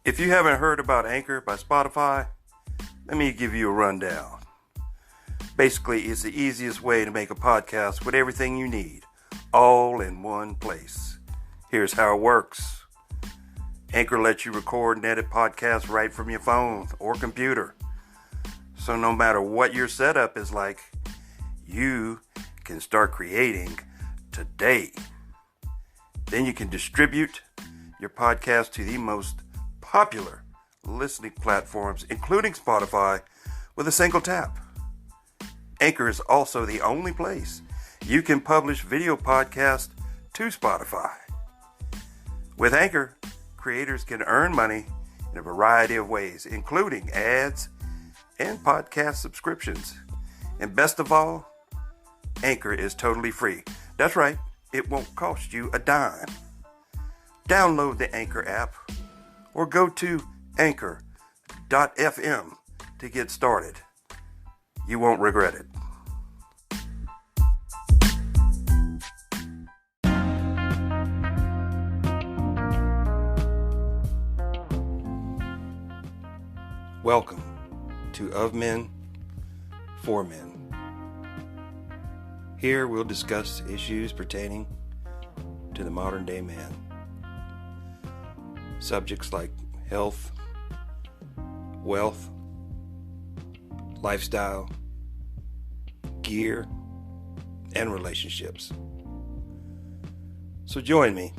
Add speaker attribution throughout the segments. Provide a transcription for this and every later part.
Speaker 1: If you haven't heard about Anchor by Spotify, let me give you a rundown. Basically, it's the easiest way to make a podcast with everything you need, all in one place. Here's how it works. Anchor lets you record and edit podcasts right from your phone or computer. So no matter what your setup is like, you can start creating today. Then you can distribute your podcast to the most popular listening platforms, including Spotify, with a single tap. Anchor is also the only place you can publish video podcasts to Spotify. With Anchor, creators can earn money in a variety of ways, including ads and podcast subscriptions. And best of all, Anchor is totally free. That's right, it won't cost you a dime. Download the Anchor app or go to anchor.fm to get started. You won't regret it. Welcome to Of Men, For Men. Here we'll discuss issues pertaining to the modern day man. Subjects like health, wealth, lifestyle, gear, and relationships. So join me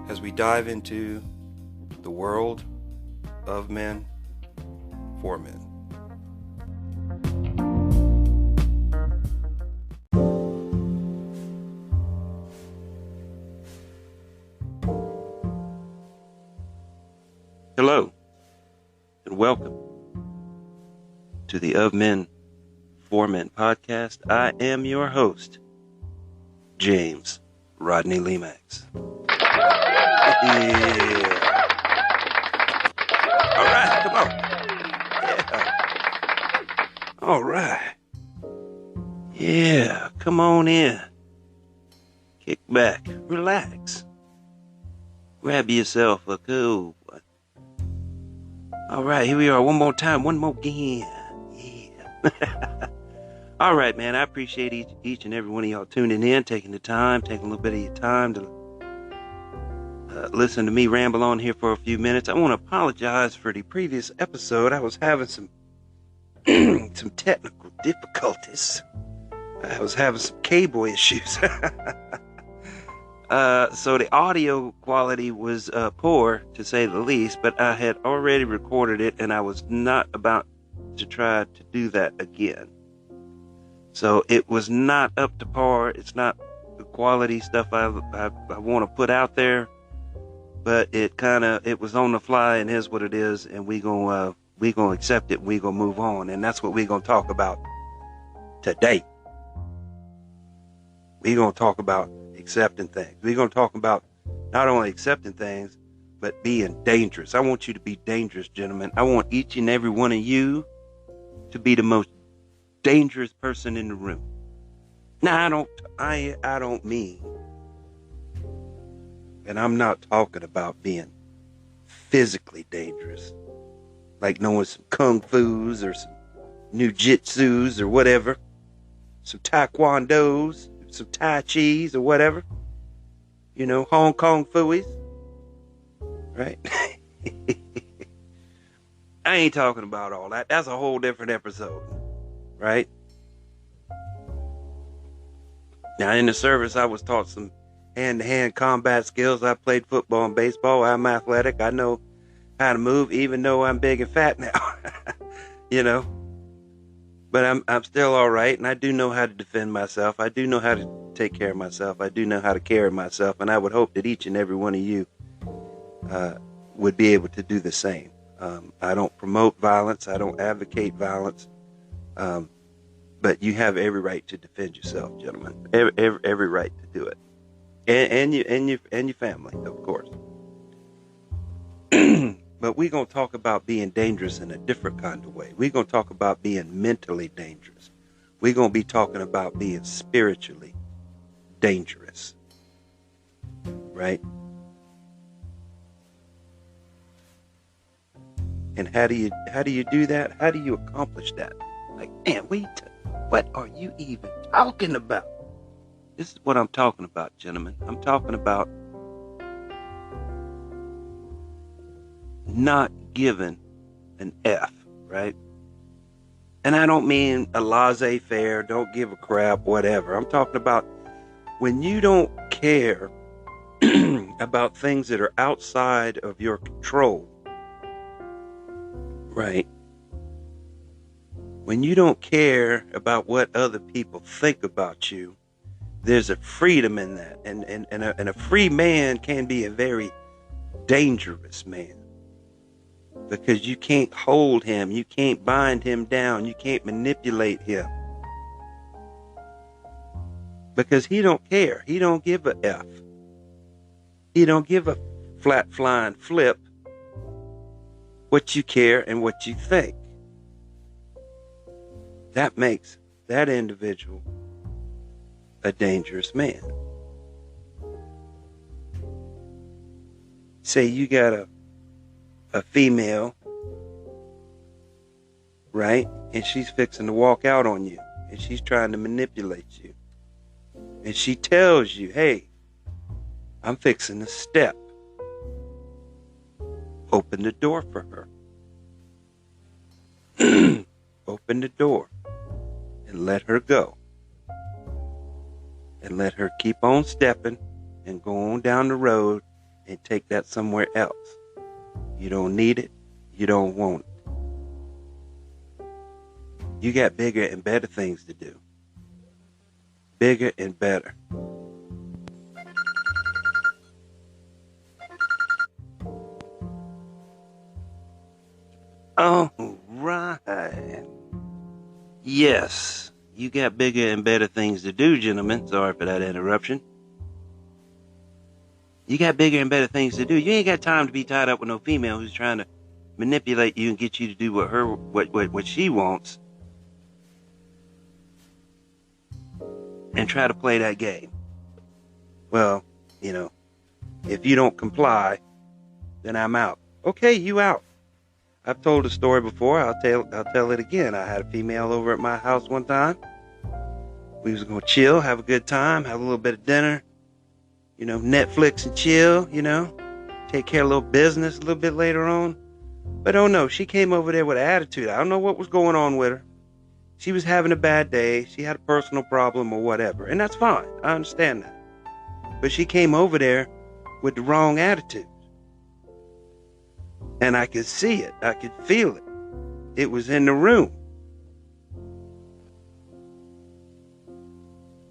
Speaker 1: as we dive into the world of men for men. Hello, and welcome to the Of Men, For Men podcast. I am your host, James Rodney Lemax. Yeah. All right, come on. Yeah. All right. Yeah, come on in. Kick back, relax. Grab yourself a cool one. All right, here we are. One more time. One more again. Yeah. All right, man. I appreciate each and every one of y'all tuning in, taking the time, taking a little bit of your time to listen to me ramble on here for a few minutes. I want to apologize for the previous episode. I was having some some technical difficulties. I was having some cable issues. So the audio quality was poor, to say the least, but I had already recorded it, and I was not about to try to do that again. So it was not up to par. It's not the quality stuff I want to put out there, but it was on the fly, and here's what it is, and we gonna accept it, and we gonna move on, and that's what we gonna talk about today. We gonna talk about accepting things. We're going to talk about not only accepting things, but being dangerous. I want you to be dangerous, gentlemen. I want each and every one of you to be the most dangerous person in the room. Now, I don't mean, and I'm not talking about being physically dangerous, like knowing some kung fu's or some new jitsus or whatever, some taekwondos, some Tai Chi's or whatever, Hong Kong Fooies, right? I ain't talking about all that. That's a whole different episode, right? Now, in the service, I was taught some hand-to-hand combat skills. I played football and baseball. I'm athletic. I know how to move, even though I'm big and fat now, But I'm still all right, and I do know how to defend myself. I do know how to take care of myself. I do know how to carry myself, and I would hope that each and every one of you would be able to do the same. I don't promote violence. I don't advocate violence. But you have every right to defend yourself, gentlemen. Every right to do it, and your family, of course. But we're going to talk about being dangerous in a different kind of way. We're going to talk about being mentally dangerous. We're going to be talking about being spiritually dangerous. Right? And how do you do that? How do you accomplish that? Like, man, what are you even talking about? This is what I'm talking about, gentlemen. I'm talking about not giving an F, right? And I don't mean a laissez-faire, don't give a crap, whatever. I'm talking about when you don't care about things that are outside of your control, right? When you don't care about what other people think about you, there's a freedom in that. And a free man can be a very dangerous man. Because you can't hold him, you can't bind him down, you can't manipulate him. Because he don't care. He don't give a F. He don't give a flat flying flip what you care and what you think. That makes that individual a dangerous man. Say you got a female, right? And she's fixing to walk out on you. And she's trying to manipulate you. And she tells you, hey, I'm fixing to step. Open the door for her. Open the door. And let her go. And let her keep on stepping and go on down the road and take that somewhere else. You don't need it. You don't want it. You got bigger and better things to do. Bigger and better. All right. Yes, you got bigger and better things to do, gentlemen. Sorry for that interruption. You got bigger and better things to do. You ain't got time to be tied up with no female who's trying to manipulate you and get you to do what she wants. And try to play that game. Well, if you don't comply, then I'm out. Okay, you out. I've told the story before. I'll tell it again. I had a female over at my house one time. We was gonna chill, have a good time, have a little bit of dinner. Netflix and chill, take care of a little business a little bit later on. But oh no, she came over there with an attitude. I don't know what was going on with her. She was having a bad day. She had a personal problem or whatever. And that's fine. I understand that. But she came over there with the wrong attitude. And I could see it. I could feel it. It was in the room.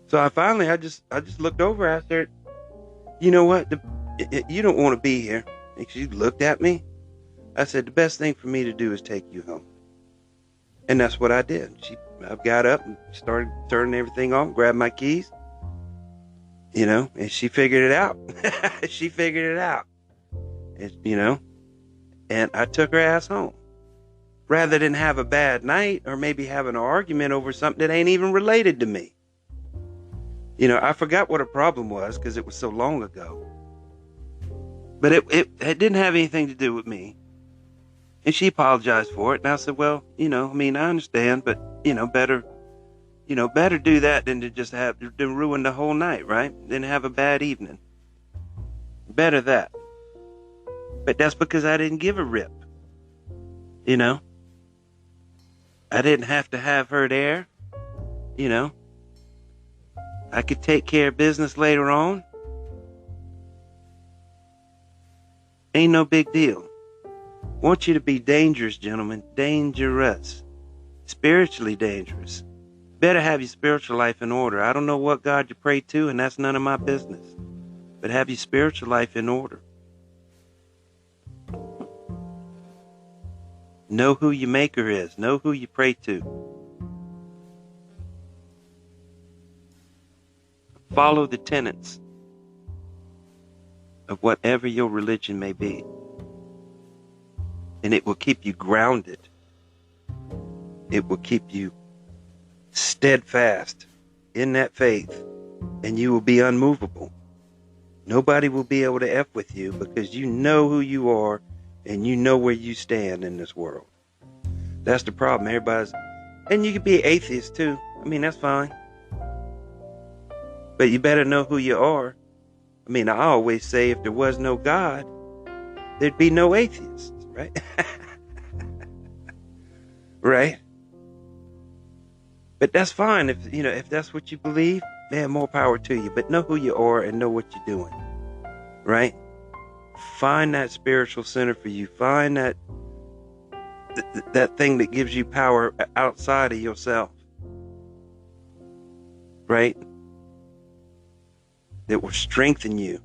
Speaker 1: So I just looked over. I said, you know what? You don't want to be here. And she looked at me. I said, the best thing for me to do is take you home. And that's what I did. I got up and started turning everything on, grabbed my keys, and she figured it out. She figured it out. And I took her ass home. Rather than have a bad night or maybe have an argument over something that ain't even related to me. I forgot what her problem was because it was so long ago. But it didn't have anything to do with me. And she apologized for it. And I said, well, I understand, but, better do that than to just than ruin the whole night, right? Than have a bad evening. Better that. But that's because I didn't give a rip. I didn't have to have her there. I could take care of business later on. Ain't no big deal. Want you to be dangerous, gentlemen. Dangerous. Spiritually dangerous. Better have your spiritual life in order. I don't know what God you pray to, and that's none of my business. But have your spiritual life in order. Know who your maker is. Know who you pray to. Follow the tenets of whatever your religion may be. And it will keep you grounded. It will keep you steadfast in that faith. And you will be unmovable. Nobody will be able to F with you because you know who you are and you know where you stand in this world. That's the problem. And you can be an atheist too. I mean, that's fine. But you better know who you are. I mean, I always say if there was no God, there'd be no atheists, right? Right? But that's fine. If that's what you believe, man, more power to you. But know who you are and know what you're doing. Right? Find that spiritual center for you. Find that thing that gives you power outside of yourself. Right? That will strengthen you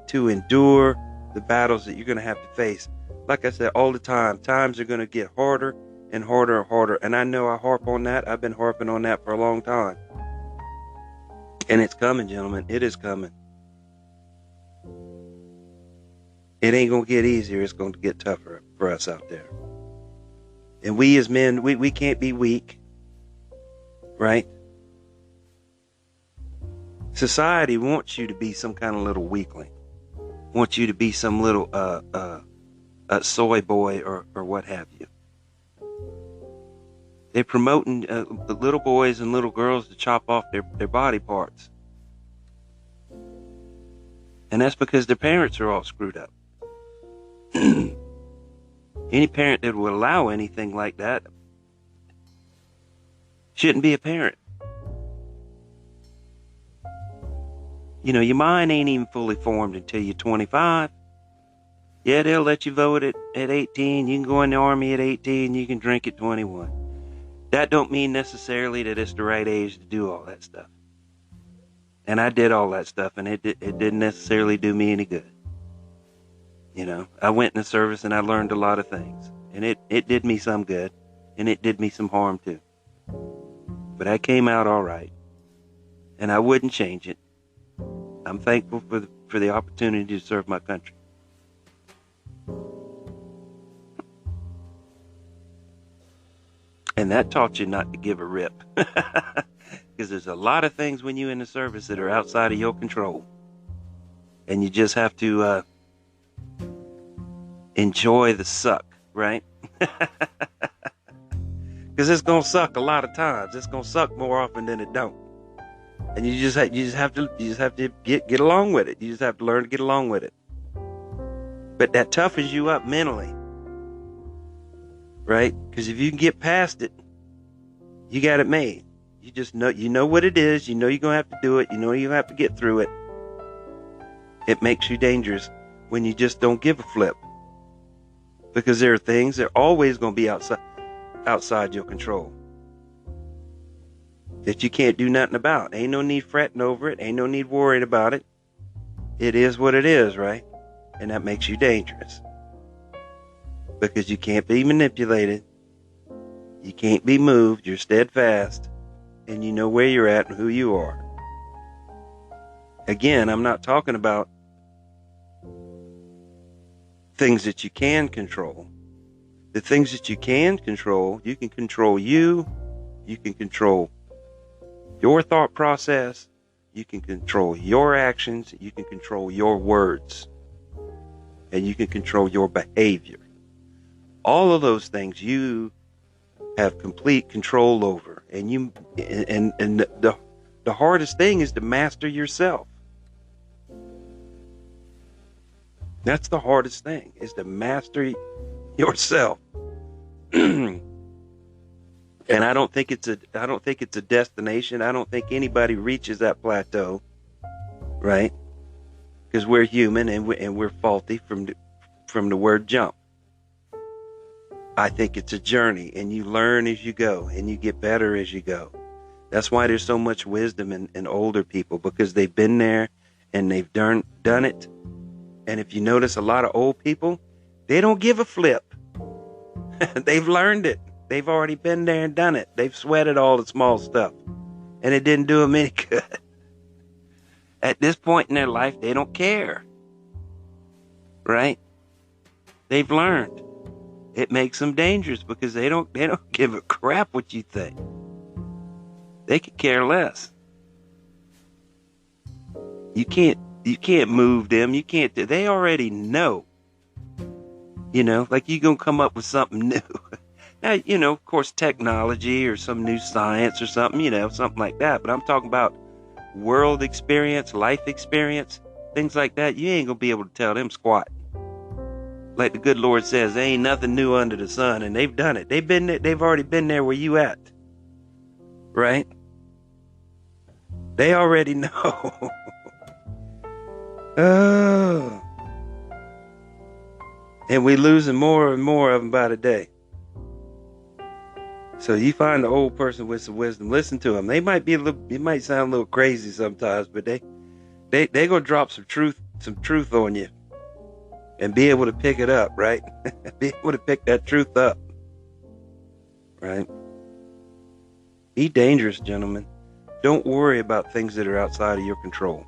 Speaker 1: to endure the battles that you're going to have to face. Like I said, all the time, times are going to get harder and harder and harder. And I know I harp on that. I've been harping on that for a long time. And it's coming, gentlemen. It is coming. It ain't going to get easier. It's going to get tougher for us out there. And we as men, we can't be weak. Right? Society wants you to be some kind of little weakling. Wants you to be some little soy boy or what have you. They're promoting the little boys and little girls to chop off their body parts. And that's because their parents are all screwed up. Any parent that would allow anything like that shouldn't be a parent. Your mind ain't even fully formed until you're 25. Yeah, they'll let you vote at 18. You can go in the army at 18. You can drink at 21. That don't mean necessarily that it's the right age to do all that stuff. And I did all that stuff, and it didn't necessarily do me any good. I went in the service and I learned a lot of things. And it did me some good, and it did me some harm too. But I came out all right. And I wouldn't change it. I'm thankful for the opportunity to serve my country. And that taught you not to give a rip. Because there's a lot of things when you're in the service that are outside of your control. And you just have to enjoy the suck, right? Because it's going to suck a lot of times. It's going to suck more often than it don't. And you just have to get along with it. You just have to learn to get along with it. But that toughens you up mentally. Right? Because if you can get past it, you got it made. You just know what it is. You're going to have to do it. You have to get through it. It makes you dangerous when you just don't give a flip. Because there are things that are always going to be outside your control. That you can't do nothing about. Ain't no need fretting over it. Ain't no need worrying about it. It is what it is, right? And that makes you dangerous. Because you can't be manipulated. You can't be moved. You're steadfast. And you know where you're at and who you are. Again, I'm not talking about things that you can control. The things that you can control you. You can control your thought process. You can control your actions. You can control your words. And you can control your behavior. All of those things you have complete control over. And the hardest thing is to master yourself. That's the hardest thing, is to master yourself. And I don't think it's a destination. I don't think anybody reaches that plateau, right? Because we're human and we're faulty from the word jump. I think it's a journey, and you learn as you go, and you get better as you go. That's why there's so much wisdom in older people, because they've been there and they've done it. And if you notice, a lot of old people, they don't give a flip. They've learned it. They've already been there and done it. They've sweated all the small stuff. And it didn't do them any good. At this point in their life, they don't care. Right? They've learned. It makes them dangerous because they don't give a crap what you think. They could care less. You can't move them. They already know. Like you're going to come up with something new. Now, of course, technology or some new science or something, something like that. But I'm talking about world experience, life experience, things like that. You ain't going to be able to tell them squat. Like the good Lord says, there ain't nothing new under the sun, and they've done it. They've already been there where you at. Right? They already know. Oh. And we losing more and more of them by the day. So you find the old person with some wisdom, listen to them. They might be it might sound a little crazy sometimes, but they gonna drop some truth on you. And be able to pick it up, right? Be able to pick that truth up. Right? Be dangerous, gentlemen. Don't worry about things that are outside of your control.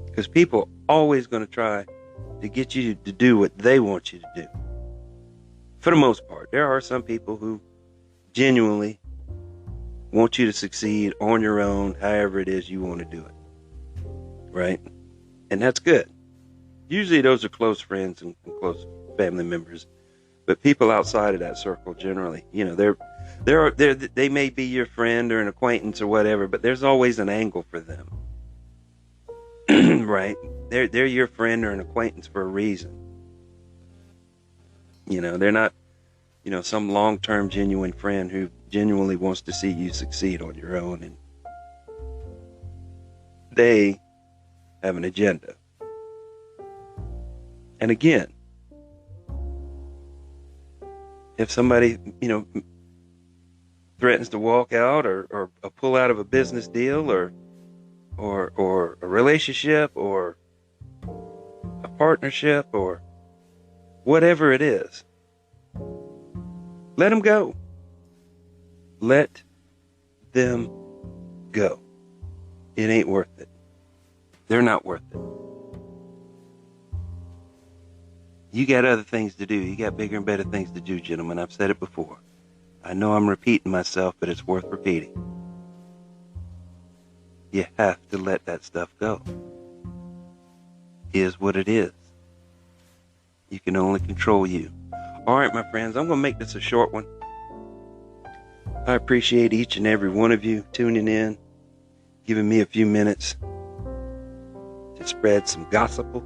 Speaker 1: Because people are always going to try to get you to do what they want you to do. For the most part, there are some people who genuinely want you to succeed on your own, however it is you want to do it. Right? And that's good. Usually those are close friends and close family members. But people outside of that circle generally, they may be your friend or an acquaintance or whatever, but there's always an angle for them. Right? They're your friend or an acquaintance for a reason. They're not, some long-term genuine friend who genuinely wants to see you succeed on your own, and they have an agenda. And again, if somebody, threatens to walk out or pull out of a business deal or a relationship or a partnership or whatever it is, let them go. Let them go. It ain't worth it. They're not worth it. You got other things to do. You got bigger and better things to do, gentlemen. I've said it before. I know I'm repeating myself, but it's worth repeating. You have to let that stuff go. It is what it is. You can only control you. All right, my friends, I'm going to make this a short one. I appreciate each and every one of you tuning in, giving me a few minutes to spread some gospel.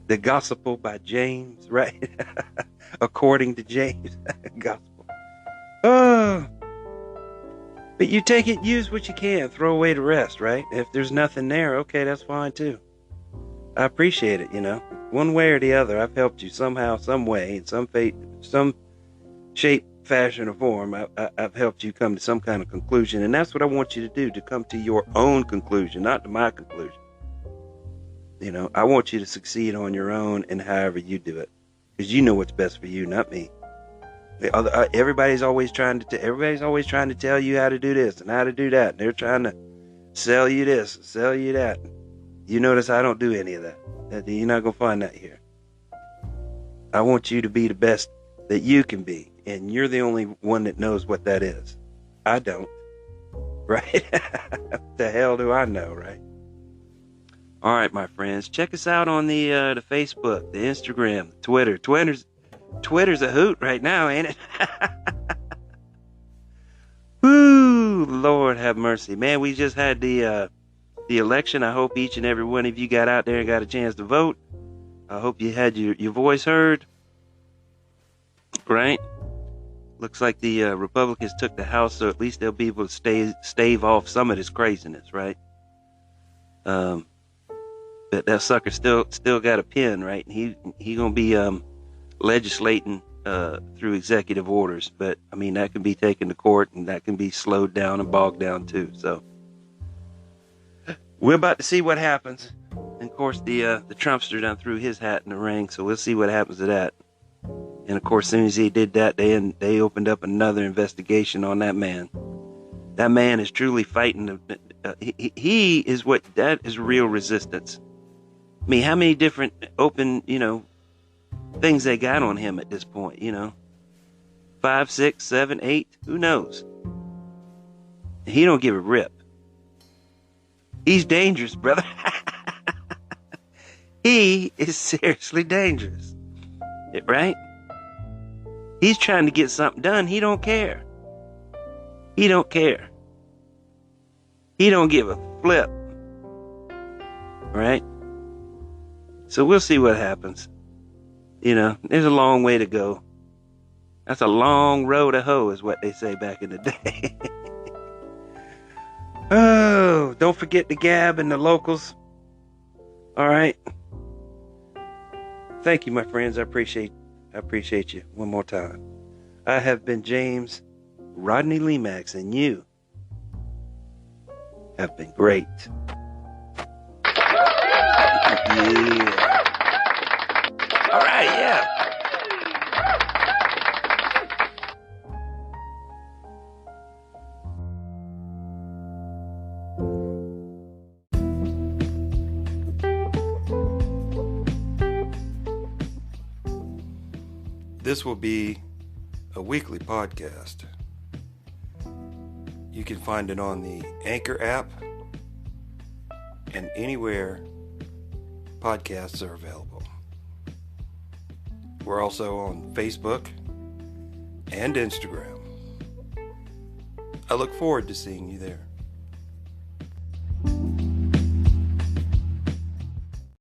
Speaker 1: The gospel by James, right? According to James, gospel. Oh. But you take it, use what you can, throw away the rest, right? If there's nothing there, okay, that's fine too. I appreciate it, One way or the other, I've helped you somehow, some way, in some shape, fashion, or form. I've helped you come to some kind of conclusion, and that's what I want you to do, to come to your own conclusion, not to my conclusion. I want you to succeed on your own and however you do it, because you know what's best for you, not me. Everybody's always trying to tell you how to do this and how to do that. And they're trying to sell you this, sell you that. You notice I don't do any of that. You're not going to find that here. I want you to be the best that you can be. And you're the only one that knows what that is. I don't. Right? What the hell do I know, right? All right, my friends. Check us out on the Facebook, the Instagram, the Twitter. Twitter's a hoot right now, ain't it? Woo! Lord have mercy. Man, we just had the election. I hope each and every one of you got out there and got a chance to vote. I hope you had your voice heard. Right? Looks like the Republicans took the House, so at least they'll be able to stave off some of this craziness, right? But that sucker still got a pen, right? And he gonna be legislating through executive orders, but I mean that can be taken to court and that can be slowed down and bogged down too. So we're about to see what happens. And of course the Trumpster done threw his hat in the ring, so we'll see what happens to that. And of course, as soon as he did that, they opened up another investigation on that man. That man is truly fighting. He is that is real resistance. I mean, how many different open, things they got on him at this point, 5, 6, 7, 8, who knows? He don't give a rip.
Speaker 2: He's dangerous, brother. He is seriously dangerous. Right? He's trying to get something done. He don't care. He don't care. He don't give a flip. Right? So we'll see what happens. There's a long way to go. That's a long road to hoe, is what they say back in the day. Oh, don't forget the Gab and the locals. All right. Thank you, my friends. I appreciate you one more time. I have been James Rodney Lemax, and you have been great. Yeah. All right, yeah.
Speaker 1: This will be a weekly podcast. You can find it on the Anchor app and anywhere podcasts are available. We're also on Facebook and Instagram. I look forward to seeing you there.